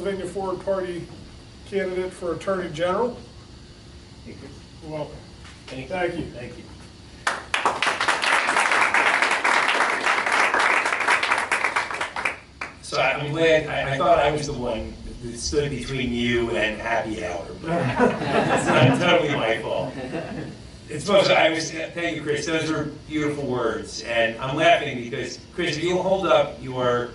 Pennsylvania Forward Party candidate for Attorney General. Thank you. You're welcome. Thank you. Thank you. Thank you. So I'm glad, I thought I was the one that stood between you and happy hour. It's not totally my fault. Thank you, Chris, those were beautiful words. And I'm laughing because, Chris, if you'll hold up your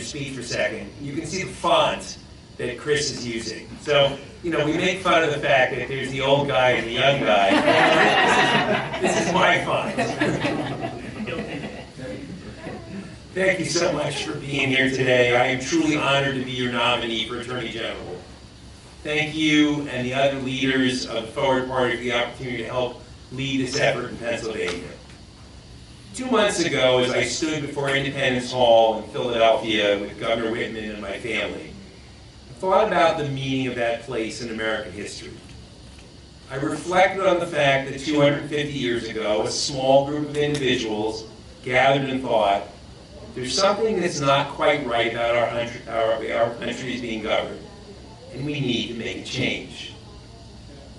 speech for a second, you can see the font that Chris is using. So, you know, we make fun of the fact that there's the old guy and the young guy. This is my font. Thank you so much for being here today. I am truly honored to be your nominee for Attorney General. Thank you and the other leaders of the Forward Party for the opportunity to help lead this effort in Pennsylvania. 2 months ago, as I stood before Independence Hall in Philadelphia with Governor Whitman and my family, I thought about the meaning of that place in American history. I reflected on the fact that 250 years ago, a small group of individuals gathered and thought, there's something that's not quite right about our country being governed, and we need to make a change.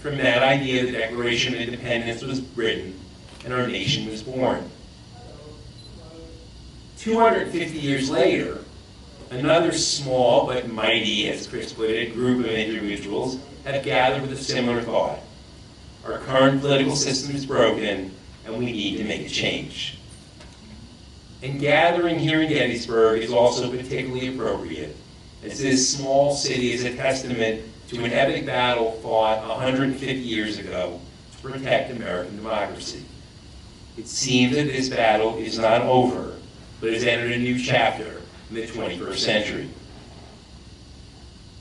From that idea, the Declaration of Independence was written, and our nation was born. 250 years later, another small but mighty, as Chris put it, group of individuals have gathered with a similar thought. Our current political system is broken, and we need to make a change. And gathering here in Gettysburg is also particularly appropriate, as this small city is a testament to an epic battle fought 150 years ago to protect American democracy. It seems that this battle is not over, but has entered a new chapter in the 21st century.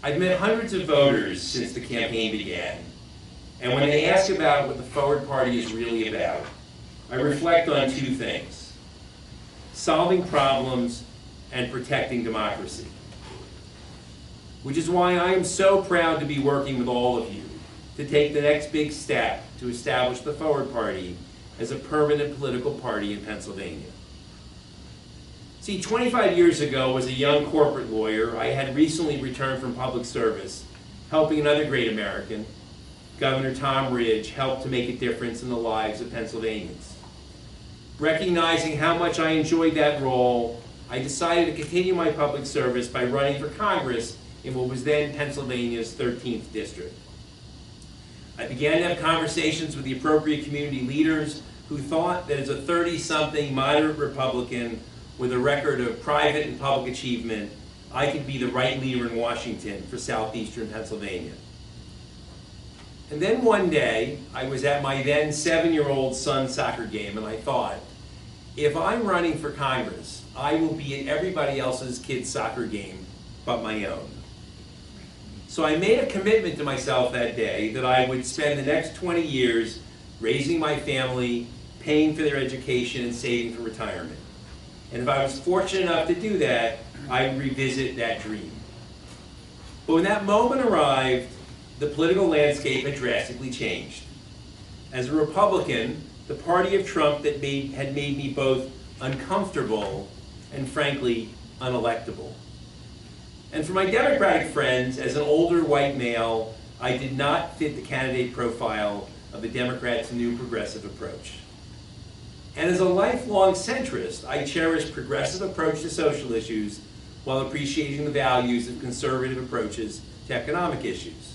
I've met hundreds of voters since the campaign began, and when they ask about what the Forward Party is really about, I reflect on two things: solving problems and protecting democracy. Which is why I am so proud to be working with all of you to take the next big step to establish the Forward Party as a permanent political party in Pennsylvania. See, 25 years ago, as a young corporate lawyer, I had recently returned from public service, helping another great American, Governor Tom Ridge, help to make a difference in the lives of Pennsylvanians. Recognizing how much I enjoyed that role, I decided to continue my public service by running for Congress in what was then Pennsylvania's 13th district. I began to have conversations with the appropriate community leaders who thought that as a 30-something moderate Republican with a record of private and public achievement, I could be the right leader in Washington for southeastern Pennsylvania. And then one day, I was at my then 7-year-old son's soccer game, and I thought, if I'm running for Congress, I will be at everybody else's kid's soccer game but my own. So I made a commitment to myself that day that I would spend the next 20 years raising my family, paying for their education, and saving for retirement. And if I was fortunate enough to do that, I would revisit that dream. But when that moment arrived, the political landscape had drastically changed. As a Republican, the party of Trump that had made me both uncomfortable and, frankly, unelectable. And for my Democratic friends, as an older white male, I did not fit the candidate profile of the Democrats' new progressive approach. And as a lifelong centrist, I cherish progressive approach to social issues while appreciating the values of conservative approaches to economic issues.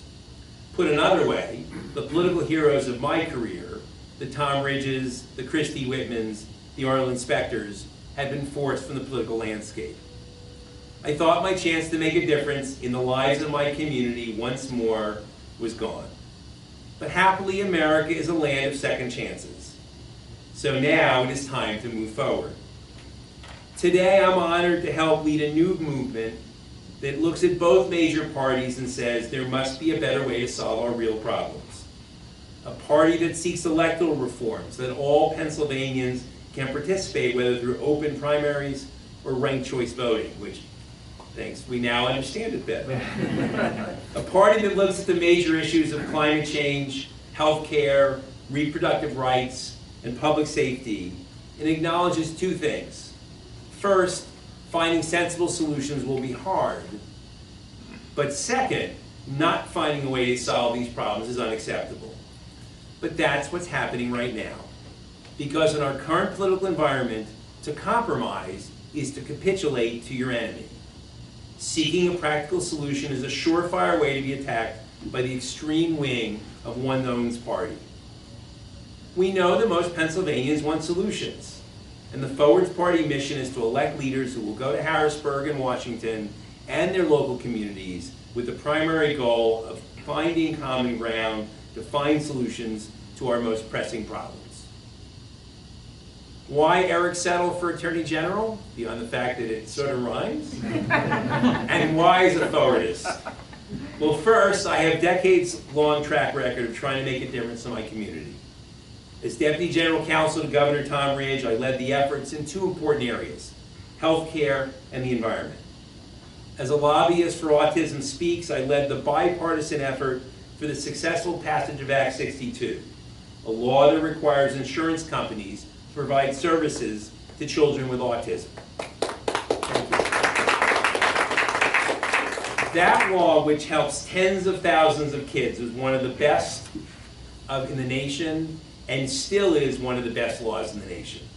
Put another way, the political heroes of my career, the Tom Ridges, the Christie Whitmans, the Arlen Specters, had been forced from the political landscape. I thought my chance to make a difference in the lives of my community once more was gone. But happily, America is a land of second chances. So now it is time to move forward. Today, I'm honored to help lead a new movement that looks at both major parties and says there must be a better way to solve our real problems. A party that seeks electoral reforms that all Pennsylvanians can participate, whether through open primaries or ranked choice voting, which, thanks, we now understand it better. A party that looks at the major issues of climate change, health care, reproductive rights, and public safety, and acknowledges two things. First, finding sensible solutions will be hard, But second, not finding a way to solve these problems is unacceptable. But that's what's happening right now. Because in our current political environment, to compromise is to capitulate to your enemy. Seeking a practical solution is a surefire way to be attacked by the extreme wing of one known's party. We know that most Pennsylvanians want solutions, and the Forward's Party mission is to elect leaders who will go to Harrisburg and Washington and their local communities with the primary goal of finding common ground to find solutions to our most pressing problems. Why Eric Settle for Attorney General, beyond the fact that it sort of rhymes? And why is a forwardist? Well, first, I have decades-long track record of trying to make a difference in my community. As Deputy General Counsel to Governor Tom Ridge, I led the efforts in two important areas, healthcare and the environment. As a lobbyist for Autism Speaks, I led the bipartisan effort for the successful passage of Act 62, a law that requires insurance companies to provide services to children with autism. That law, which helps tens of thousands of kids, was one of the best in the nation and still is one of the best laws in the nation.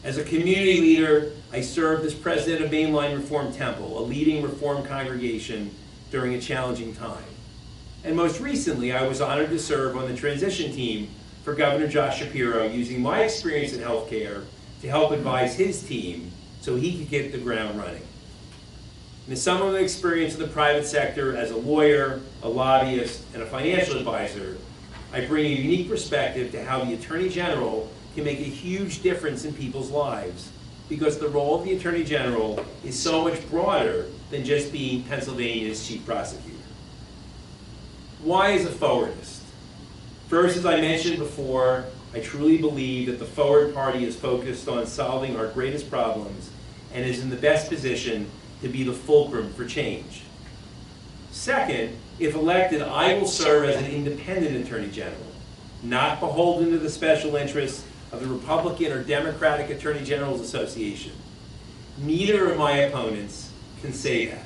As a community leader, I served as president of Mainline Reform Temple, a leading Reform congregation during a challenging time. And most recently, I was honored to serve on the transition team for Governor Josh Shapiro, using my experience in healthcare to help advise his team so he could get the ground running. And as someone with experience in the private sector as a lawyer, a lobbyist, and a financial advisor, I bring a unique perspective to how the Attorney General can make a huge difference in people's lives, because the role of the Attorney General is so much broader than just being Pennsylvania's chief prosecutor. Why is a forwardist? First, as I mentioned before, I truly believe that the Forward Party is focused on solving our greatest problems and is in the best position to be the fulcrum for change. Second, if elected, I will serve as an independent Attorney General, not beholden to the special interests of the Republican or Democratic Attorney Generals Association. Neither of my opponents can say that.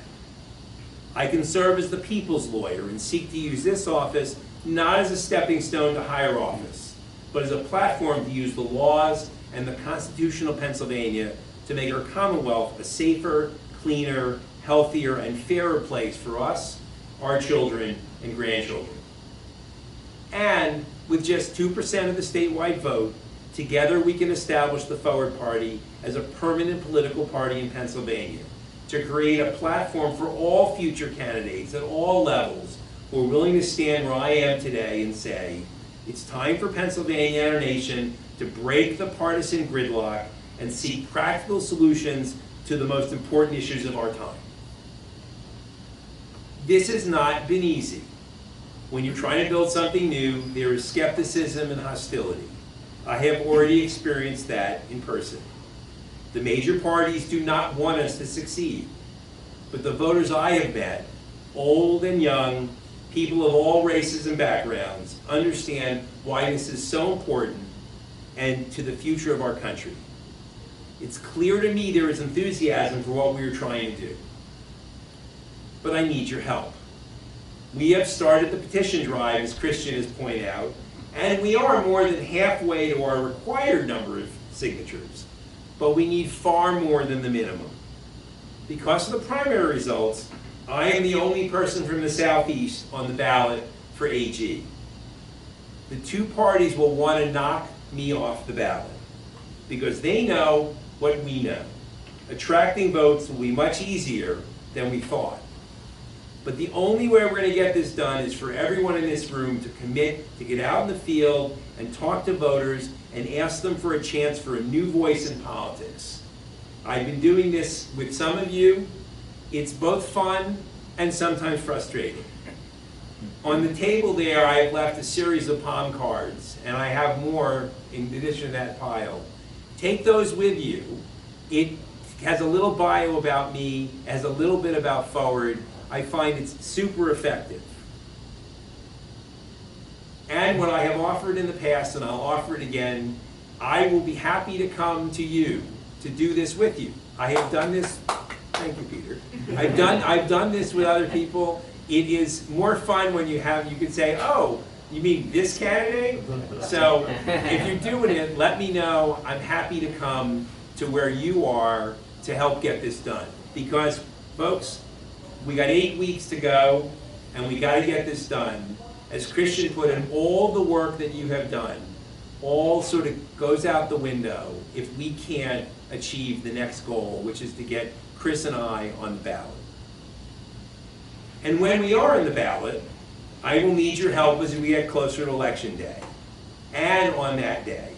I can serve as the people's lawyer and seek to use this office not as a stepping stone to higher office, but as a platform to use the laws and the Constitution of Pennsylvania to make our Commonwealth a safer, cleaner, healthier, and fairer place for us, our children, and grandchildren. And with just 2% of the statewide vote, together we can establish the Forward Party as a permanent political party in Pennsylvania to create a platform for all future candidates at all levels who are willing to stand where I am today and say, it's time for Pennsylvania and our nation to break the partisan gridlock and seek practical solutions to the most important issues of our time. This has not been easy. When you're trying to build something new, there is skepticism and hostility. I have already experienced that in person. The major parties do not want us to succeed, but the voters I have met, old and young, people of all races and backgrounds, understand why this is so important and to the future of our country. It's clear to me there is enthusiasm for what we are trying to do. But I need your help. We have started the petition drive, as Christian has pointed out, and we are more than halfway to our required number of signatures. But we need far more than the minimum. Because of the primary results, I am the only person from the Southeast on the ballot for AG. The two parties will want to knock me off the ballot because they know what we know. Attracting votes will be much easier than we thought. But the only way we're going to get this done is for everyone in this room to commit to get out in the field and talk to voters and ask them for a chance for a new voice in politics. I've been doing this with some of you. It's both fun and sometimes frustrating. On the table there, I have left a series of palm cards, and I have more in addition to that pile. Take those with you. It has a little bio about me, has a little bit about Forward. I find it's super effective. And what I have offered in the past, and I'll offer it again, I will be happy to come to you to do this with you. I have done this, thank you, Peter. I've done this with other people. It is more fun when you can say, oh, you mean this candidate? So if you're doing it, let me know. I'm happy to come to where you are to help get this done. Because, folks, we got 8 weeks to go, and we got to get this done. As Christian put in, all the work that you have done, all sort of goes out the window if we can't achieve the next goal, which is to get Chris and I on the ballot. And when we are on the ballot, I will need your help as we get closer to Election Day. And on that day,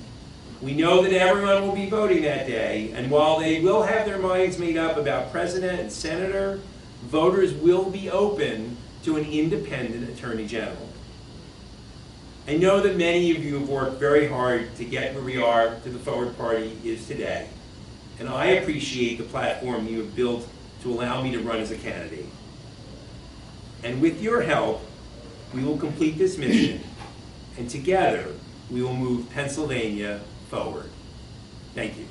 we know that everyone will be voting that day, and while they will have their minds made up about president and senator, voters will be open to an independent attorney general. I know that many of you have worked very hard to get where we are to the Forward Party is today, and I appreciate the platform you have built to allow me to run as a candidate. And with your help, we will complete this mission, and together we will move Pennsylvania forward. Thank you.